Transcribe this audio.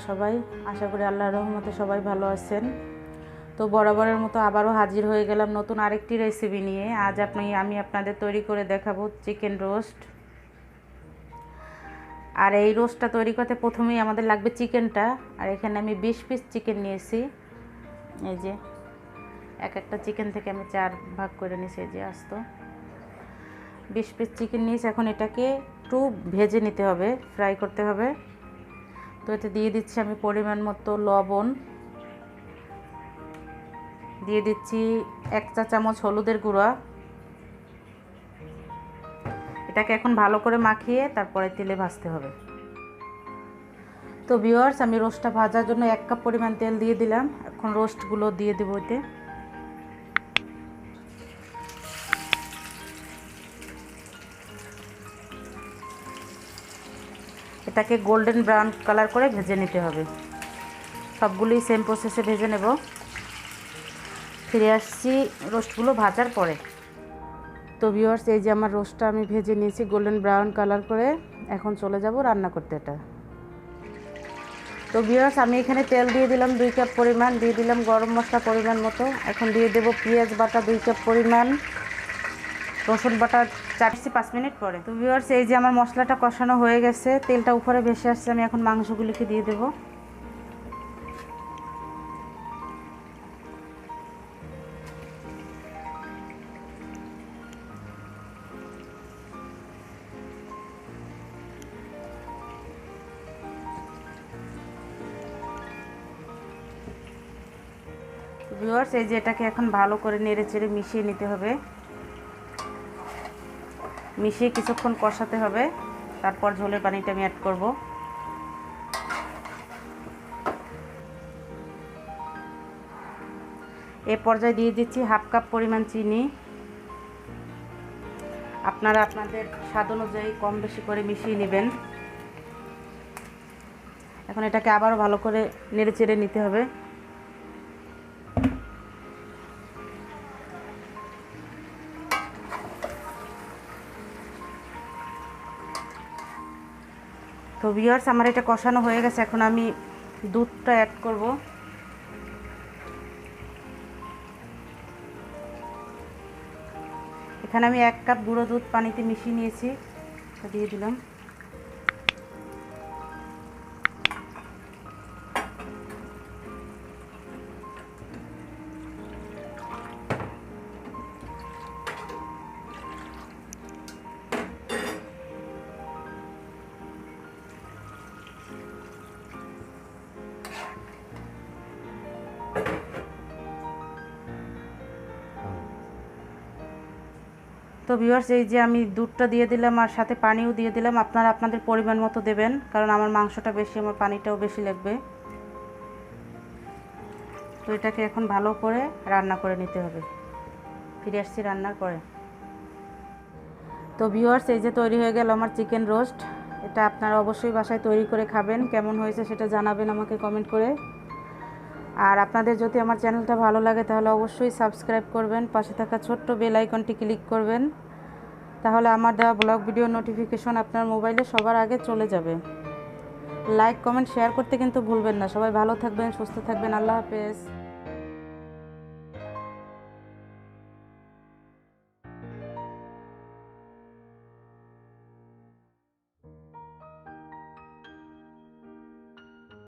সবাই আশা করি আল্লাহর রহমতে সবাই ভালো আছেন। তো বরাবরের মতো আবারও হাজির হয়ে গেলাম নতুন আরেকটি রেসিপি নিয়ে। আজ আমি আপনাদের তৈরি করে দেখাবো চিকেন রোস্ট। আর এই রোস্টটা তৈরি করতে প্রথমেই আমাদের লাগবে চিকেনটা। আর এখানে আমি 20 পিস চিকেন নিয়েছি। এই যে একটা চিকেন থেকে আমি 4 ভাগ করে নিয়েছি। এই যে আস্ত 20 পিস চিকেন নিয়েছি। এখন এটাকে একটু ভেজে নিতে হবে, ফ্রাই করতে হবে। তো এতে দিয়ে দিচ্ছি আমি পরিমাণ মতো লবণ, দিয়ে দিচ্ছি 1 চা চামচ হলুদের গুঁড়া। এটাকে এখন ভালো করে মাখিয়ে তারপরে তেলে ভাজতে হবে। তো ভিউয়ার্স, আমি রোস্টটা ভাজার জন্য 1 কাপ পরিমাণ তেল দিয়ে দিলাম। এখন রোস্টগুলো দিয়ে দেবো এতে। এটাকে গোল্ডেন ব্রাউন কালার করে ভেজে নিতে হবে। সবগুলোই সেম প্রসেসে ভেজে নেব। ফিরে আসছি রোস্টগুলো ভাজার পরে। তো ভিউয়ার্স, এই যে আমার রোস্টটা আমি ভেজে নিয়েছি গোল্ডেন ব্রাউন কালার করে। এখন চলে যাব রান্না করতে এটা। তো ভিউয়ার্স, আমি এখানে তেল দিয়ে দিলাম 2 কাপ পরিমাণ, দিয়ে দিলাম গরম মশলা পরিমাণ মতো। এখন দিয়ে দেব পেঁয়াজ বাটা 2 কাপ পরিমাণ, রসুন বাটা 4-5 মিনিট পরে। তো ভিউয়ার্স, এই যে আমার মশলাটা কষানো হয়ে গেছে, তেলটা উপরে ভেসে আসছে। আমি এখন মাংসগুলিকে দিয়ে দেব। ভিউয়ার্স, এই যে এটাকে এখন ভালো করে নেড়ে চেড়ে মিশিয়ে নিতে হবে। মিশিয়ে কিছুক্ষণ কষাতে হবে। তারপর ঝোলের পানিটা আমি অ্যাড করব। এই পর্যায়ে দিয়ে দিচ্ছি 1/2 কাপ পরিমাণ চিনি। আপনারা আপনাদের স্বাদ অনুযায়ী কম বেশি করে মিশিয়ে নেবেন। এখন এটাকে আবারও ভালো করে নেড়ে চেড়ে নিতে হবে। তো ভিউয়ার্স, আমার এটা কষানো হয়ে গেছে। এখন আমি দুধটা অ্যাড করব। এখানে আমি 1 কাপ গুঁড়ো দুধ পানিতে মিশিয়ে নিয়েছি, দিয়ে দিলাম। তো ভিউয়ার্স, এই যে আমি দুধটা দিয়ে দিলাম আর সাথে পানিও দিয়ে দিলাম। আপনারা আপনাদের পরিমাণ মতো দেবেন, কারণ আমার মাংসটা বেশি, আমার পানিটাও বেশি লাগবে। তো এটাকে এখন ভালো করে রান্না করে নিতে হবে। ফিরে আসছি রান্নার পরে। তো ভিউয়ার্স, এই যে তৈরি হয়ে গেল আমার চিকেন রোস্ট। এটা আপনারা অবশ্যই বাসায় তৈরি করে খাবেন। কেমন হয়েছে সেটা জানাবেন আমাকে কমেন্ট করে। আর আপনাদের যদি আমার চ্যানেলটা ভালো লাগে তাহলে অবশ্যই সাবস্ক্রাইব করবেন, পাশে থাকা ছোট্ট বেল আইকনটি ক্লিক করবেন। তাহলে আমার দেওয়া ব্লগ ভিডিও নোটিফিকেশন আপনার মোবাইলে সবার আগে চলে যাবে। লাইক কমেন্ট শেয়ার করতে কিন্তু ভুলবেন না। সবাই ভালো থাকবেন, সুস্থ থাকবেন। আল্লাহ হাফেজ।